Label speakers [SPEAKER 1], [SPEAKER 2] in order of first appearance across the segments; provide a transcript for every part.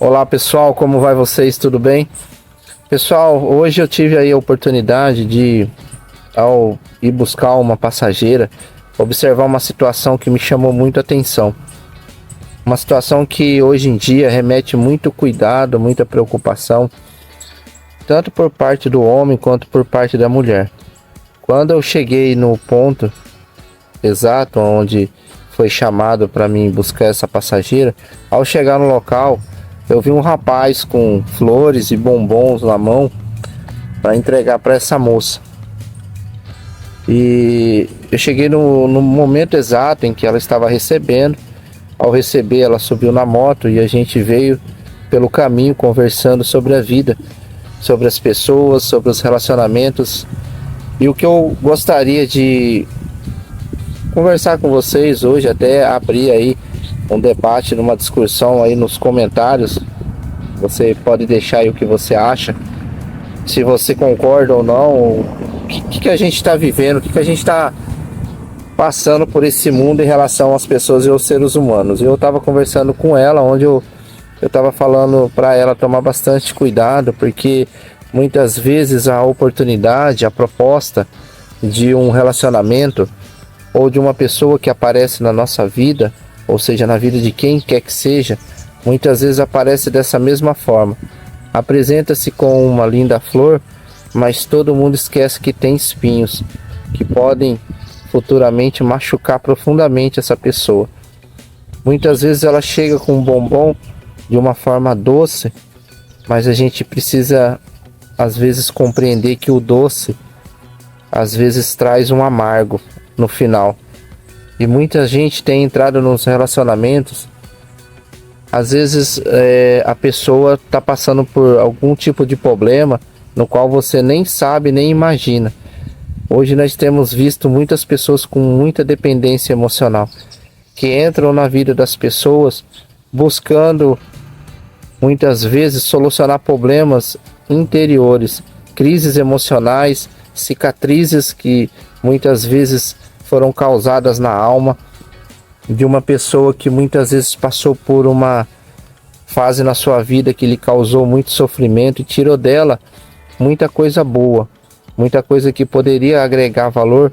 [SPEAKER 1] Olá pessoal, como vai vocês? Tudo bem? Pessoal, hoje eu tive aí a oportunidade de, ao ir buscar uma passageira, observar uma situação que me chamou muito a atenção. Uma situação que hoje em dia remete muito cuidado, muita preocupação, tanto por parte do homem quanto por parte da mulher. Quando eu cheguei no ponto exato onde foi chamado para mim buscar essa passageira, ao chegar no local, eu vi um rapaz com flores e bombons na mão para entregar para essa moça. E eu cheguei no momento exato em que ela estava recebendo. Ao receber, ela subiu na moto e a gente veio pelo caminho conversando sobre a vida, sobre as pessoas, sobre os relacionamentos. E o que eu gostaria de conversar com vocês hoje, até abrir aí um debate, numa discussão aí nos comentários. Você pode deixar aí o que você acha, se você concorda ou não, o que a gente está vivendo, o que a gente está passando por esse mundo em relação às pessoas e aos seres humanos. Eu estava conversando com ela, onde eu estava falando para ela tomar bastante cuidado, porque muitas vezes a oportunidade, a proposta de um relacionamento ou de uma pessoa que aparece na nossa vida, ou seja, na vida de quem quer que seja, muitas vezes aparece dessa mesma forma. Apresenta-se com uma linda flor, mas todo mundo esquece que tem espinhos, que podem futuramente machucar profundamente essa pessoa. Muitas vezes ela chega com um bombom de uma forma doce, mas a gente precisa às vezes compreender que o doce às vezes traz um amargo no final. E muita gente tem entrado nos relacionamentos, às vezes a pessoa está passando por algum tipo de problema no qual você nem sabe, nem imagina. Hoje nós temos visto muitas pessoas com muita dependência emocional, que entram na vida das pessoas buscando muitas vezes solucionar problemas interiores, crises emocionais, cicatrizes que muitas vezes foram causadas na alma de uma pessoa que muitas vezes passou por uma fase na sua vida que lhe causou muito sofrimento e tirou dela muita coisa boa, muita coisa que poderia agregar valor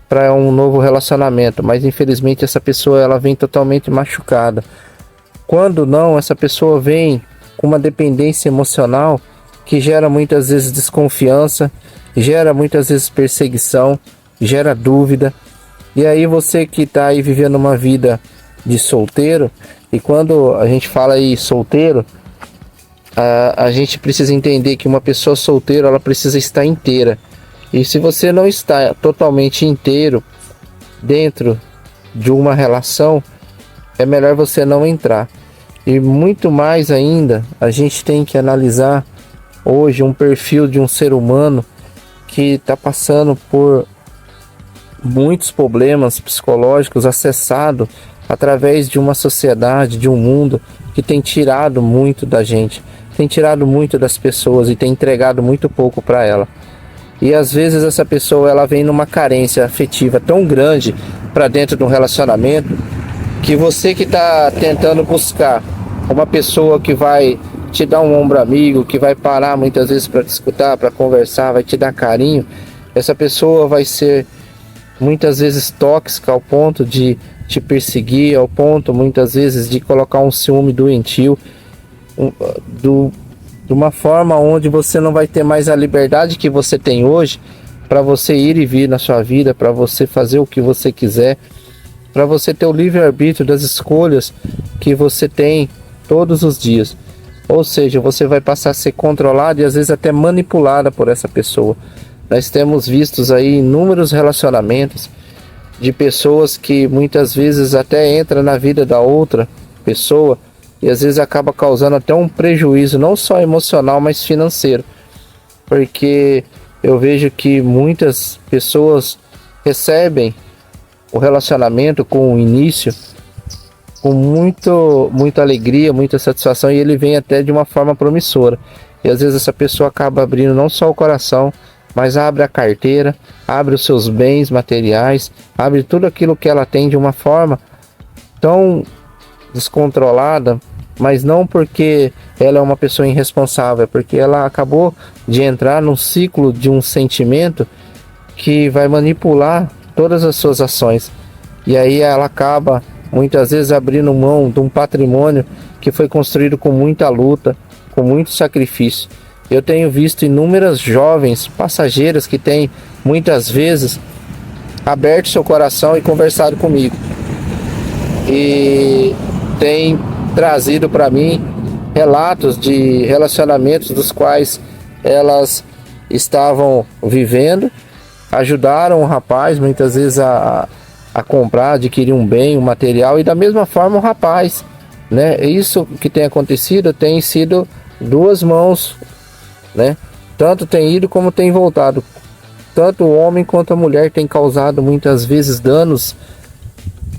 [SPEAKER 1] para um novo relacionamento, mas infelizmente essa pessoa ela vem totalmente machucada. Quando não, essa pessoa vem com uma dependência emocional que gera muitas vezes desconfiança, gera muitas vezes perseguição, gera dúvida. E aí você que está aí vivendo uma vida de solteiro, e quando a gente fala aí solteiro, a gente precisa entender que uma pessoa solteira ela precisa estar inteira. E se você não está totalmente inteiro dentro de uma relação, é melhor você não entrar. E muito mais ainda, a gente tem que analisar hoje um perfil de um ser humano que está passando por muitos problemas psicológicos, acessado através de uma sociedade, de um mundo que tem tirado muito da gente, tem tirado muito das pessoas e tem entregado muito pouco para ela. E às vezes essa pessoa ela vem numa carência afetiva tão grande para dentro de um relacionamento, que você que está tentando buscar uma pessoa que vai te dar um ombro amigo, que vai parar muitas vezes para te escutar, para conversar, vai te dar carinho, essa pessoa vai ser muitas vezes tóxica ao ponto de te perseguir, ao ponto muitas vezes de colocar um ciúme doentio, de uma forma onde você não vai ter mais a liberdade que você tem hoje para você ir e vir na sua vida, para você fazer o que você quiser, para você ter o livre-arbítrio das escolhas que você tem todos os dias. Ou seja, você vai passar a ser controlado e às vezes até manipulada por essa pessoa. Nós temos vistos aí inúmeros relacionamentos de pessoas que muitas vezes até entram na vida da outra pessoa e às vezes acaba causando até um prejuízo, não só emocional, mas financeiro. Porque eu vejo que muitas pessoas recebem o relacionamento com o início com muita alegria, muita satisfação, e ele vem até de uma forma promissora. E às vezes essa pessoa acaba abrindo não só o coração, mas abre a carteira, abre os seus bens materiais, abre tudo aquilo que ela tem de uma forma tão descontrolada, mas não porque ela é uma pessoa irresponsável, é porque ela acabou de entrar num ciclo de um sentimento que vai manipular todas as suas ações. E aí ela acaba muitas vezes abrindo mão de um patrimônio que foi construído com muita luta, com muito sacrifício. Eu tenho visto inúmeras jovens passageiras que têm muitas vezes aberto seu coração e conversado comigo. E tem trazido para mim relatos de relacionamentos dos quais elas estavam vivendo, ajudaram o rapaz muitas vezes a comprar, adquirir um bem, um material, e da mesma forma o rapaz, né? Isso que tem acontecido tem sido duas mãos, né? Tanto tem ido como tem voltado. Tanto o homem quanto a mulher tem causado muitas vezes danos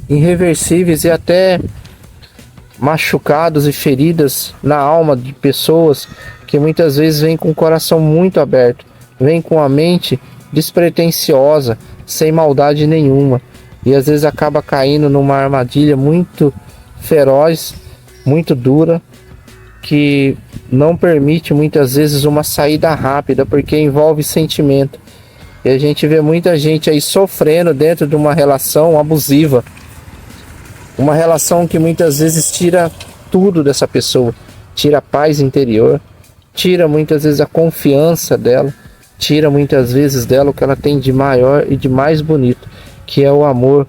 [SPEAKER 1] irreversíveis e até machucados e feridas na alma de pessoas que muitas vezes vêm com o coração muito aberto, vêm com a mente despretensiosa, sem maldade nenhuma, e às vezes acaba caindo numa armadilha muito feroz, muito dura, que não permite muitas vezes uma saída rápida, porque envolve sentimento. E a gente vê muita gente aí sofrendo dentro de uma relação abusiva, uma relação que muitas vezes tira tudo dessa pessoa, tira a paz interior, tira muitas vezes a confiança dela, tira muitas vezes dela o que ela tem de maior e de mais bonito, que é o amor,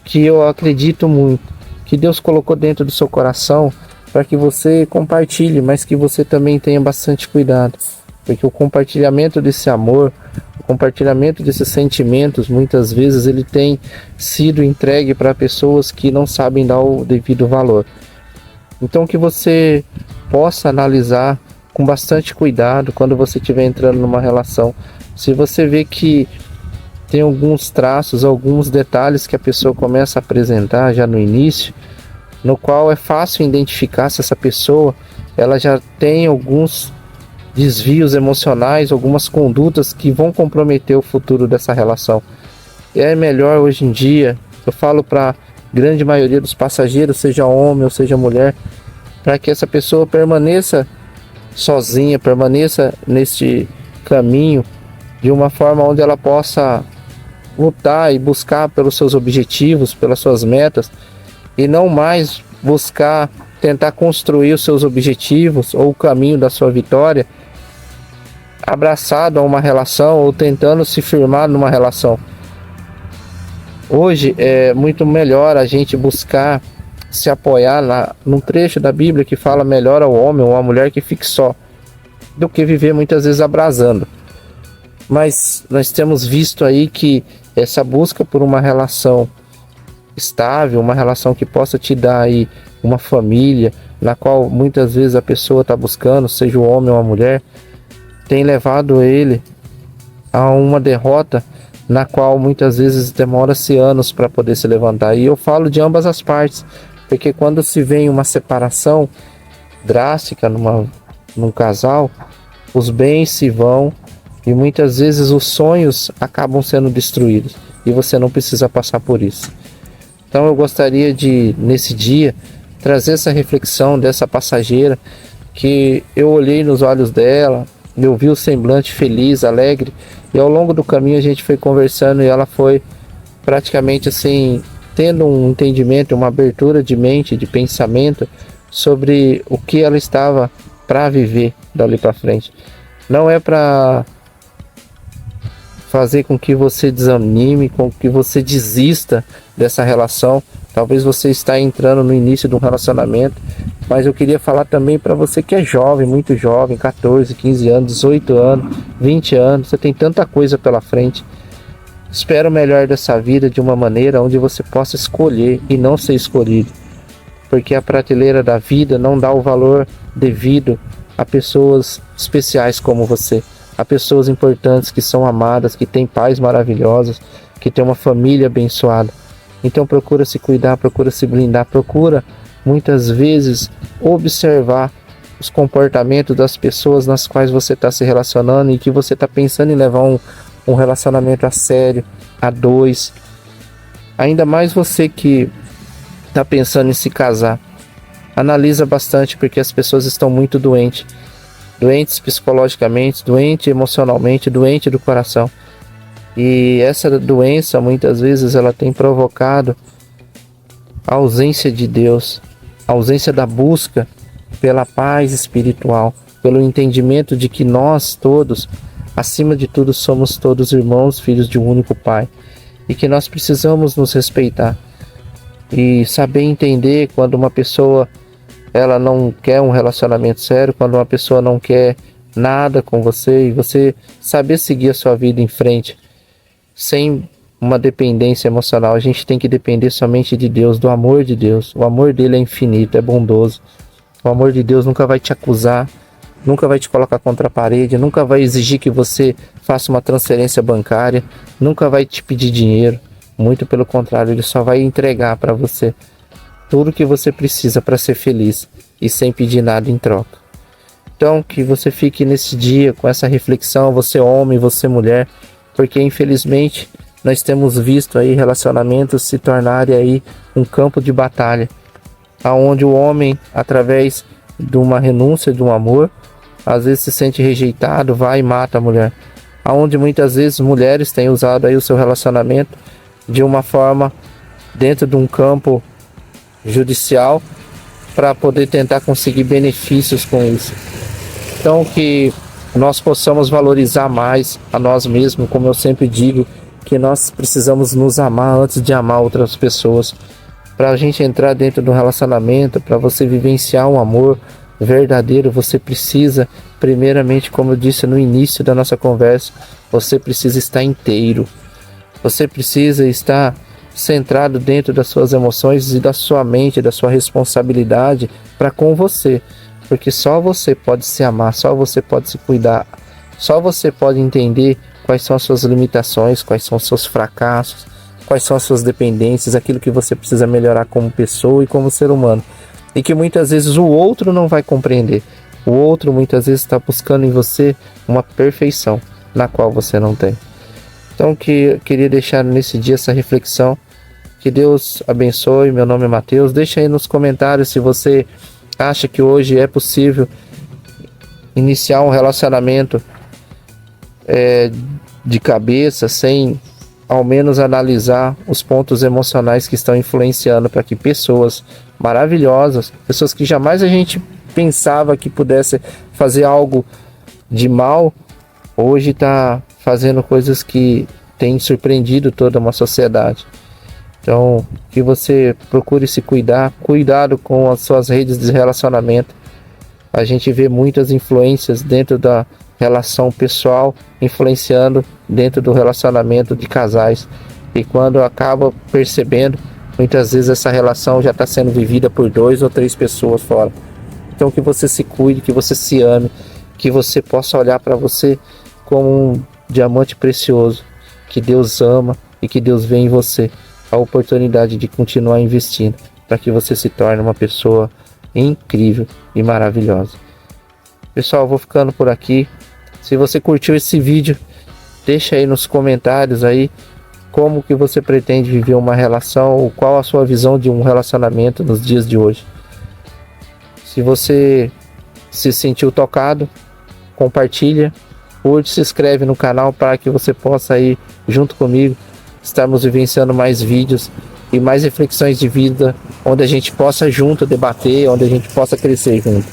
[SPEAKER 1] que eu acredito muito, que Deus colocou dentro do seu coração para que você compartilhe, mas que você também tenha bastante cuidado, porque o compartilhamento desse amor, o compartilhamento desses sentimentos, muitas vezes ele tem sido entregue para pessoas que não sabem dar o devido valor. Então que você possa analisar com bastante cuidado quando você estiver entrando numa relação. Se você vê que tem alguns traços, alguns detalhes que a pessoa começa a apresentar já no início, no qual é fácil identificar se essa pessoa ela já tem alguns desvios emocionais, algumas condutas que vão comprometer o futuro dessa relação. É melhor hoje em dia, eu falo para a grande maioria dos passageiros, seja homem ou seja mulher, para que essa pessoa permaneça sozinha, permaneça neste caminho de uma forma onde ela possa lutar e buscar pelos seus objetivos, pelas suas metas, e não mais buscar tentar construir os seus objetivos ou o caminho da sua vitória abraçado a uma relação ou tentando se firmar numa relação. Hoje é muito melhor a gente buscar se apoiar num trecho da Bíblia que fala melhor ao homem ou à mulher que fique só, do que viver muitas vezes abrasando. Mas nós temos visto aí que essa busca por uma relação estável, uma relação que possa te dar aí uma família, na qual muitas vezes a pessoa está buscando, seja o homem ou a mulher, tem levado ele a uma derrota na qual muitas vezes demora-se anos para poder se levantar. E eu falo de ambas as partes, porque quando se vê uma separação drástica num casal, os bens se vão e muitas vezes os sonhos acabam sendo destruídos e você não precisa passar por isso. Então eu gostaria de, nesse dia, trazer essa reflexão dessa passageira, que eu olhei nos olhos dela, eu vi o semblante feliz, alegre, e ao longo do caminho a gente foi conversando e ela foi praticamente assim, tendo um entendimento, uma abertura de mente, de pensamento sobre o que ela estava para viver dali para frente. Não é para fazer com que você desanime, com que você desista dessa relação. Talvez você está entrando no início de um relacionamento, mas eu queria falar também para você que é jovem, muito jovem, 14, 15 anos, 18 anos, 20 anos, você tem tanta coisa pela frente. Espera o melhor dessa vida de uma maneira onde você possa escolher e não ser escolhido, porque a prateleira da vida não dá o valor devido a pessoas especiais como você, a pessoas importantes que são amadas, que têm pais maravilhosos, que têm uma família abençoada. Então procura se cuidar, procura se blindar, procura muitas vezes observar os comportamentos das pessoas nas quais você está se relacionando e que você está pensando em levar um relacionamento a sério, a dois. Ainda mais você que está pensando em se casar. analisa bastante, porque as pessoas estão muito doentes psicologicamente, doentes emocionalmente, doentes do coração. E essa doença muitas vezes ela tem provocado a ausência de Deus, a ausência da busca pela paz espiritual, pelo entendimento de que nós todos, acima de tudo, somos todos irmãos, filhos de um único Pai, e que nós precisamos nos respeitar e saber entender quando uma pessoa ela não quer um relacionamento sério, quando uma pessoa não quer nada com você, e você saber seguir a sua vida em frente sem uma dependência emocional. A gente tem que depender somente de Deus, do amor de Deus. O amor dele é infinito, é bondoso. O amor de Deus nunca vai te acusar, nunca vai te colocar contra a parede, nunca vai exigir que você faça uma transferência bancária, nunca vai te pedir dinheiro. Muito pelo contrário, ele só vai entregar para você tudo que você precisa para ser feliz e sem pedir nada em troca. Então, que você fique nesse dia com essa reflexão, você homem, você mulher, porque infelizmente nós temos visto aí relacionamentos se tornarem aí um campo de batalha, aonde o homem, através de uma renúncia, de um amor, às vezes se sente rejeitado, vai e mata a mulher. Aonde muitas vezes mulheres têm usado aí o seu relacionamento de uma forma dentro de um campo judicial para poder tentar conseguir benefícios com isso. Então que nós possamos valorizar mais a nós mesmos, como eu sempre digo, que nós precisamos nos amar antes de amar outras pessoas. Para a gente entrar dentro do relacionamento, para você vivenciar um amor verdadeiro, você precisa, primeiramente, como eu disse no início da nossa conversa, você precisa estar inteiro. Você precisa estar centrado dentro das suas emoções e da sua mente, da sua responsabilidade para com você. Porque só você pode se amar, só você pode se cuidar, só você pode entender quais são as suas limitações, quais são os seus fracassos, quais são as suas dependências, aquilo que você precisa melhorar como pessoa e como ser humano. E que muitas vezes o outro não vai compreender. O outro muitas vezes está buscando em você uma perfeição na qual você não tem. Então que eu queria deixar nesse dia essa reflexão. Que Deus abençoe. Meu nome é Mateus. Deixa aí nos comentários se você acha que hoje é possível iniciar um relacionamento de cabeça, sem ao menos analisar os pontos emocionais que estão influenciando para que pessoas maravilhosas, pessoas que jamais a gente pensava que pudesse fazer algo de mal, hoje está fazendo coisas que têm surpreendido toda uma sociedade. Então, que você procure se cuidar, cuidado com as suas redes de relacionamento. A gente vê muitas influências dentro da relação pessoal, influenciando dentro do relacionamento de casais. E quando acaba percebendo, muitas vezes essa relação já está sendo vivida por 2 ou 3 pessoas fora. Então que você se cuide, que você se ame, que você possa olhar para você como um diamante precioso, que Deus ama e que Deus vê em você a oportunidade de continuar investindo para que você se torne uma pessoa incrível e maravilhosa. Pessoal, eu vou ficando por aqui. Se você curtiu esse vídeo, deixa aí nos comentários aí como que você pretende viver uma relação, ou qual a sua visão de um relacionamento nos dias de hoje. Se você se sentiu tocado, compartilha, curte, se inscreve no canal para que você possa aí junto comigo estarmos vivenciando mais vídeos e mais reflexões de vida, onde a gente possa junto debater, onde a gente possa crescer junto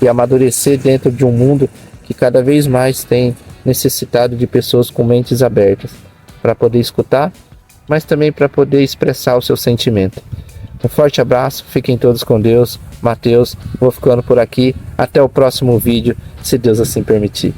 [SPEAKER 1] e amadurecer dentro de um mundo que cada vez mais tem necessitado de pessoas com mentes abertas para poder escutar, mas também para poder expressar o seu sentimento. Um forte abraço, fiquem todos com Deus. Mateus, vou ficando por aqui, até o próximo vídeo, se Deus assim permitir.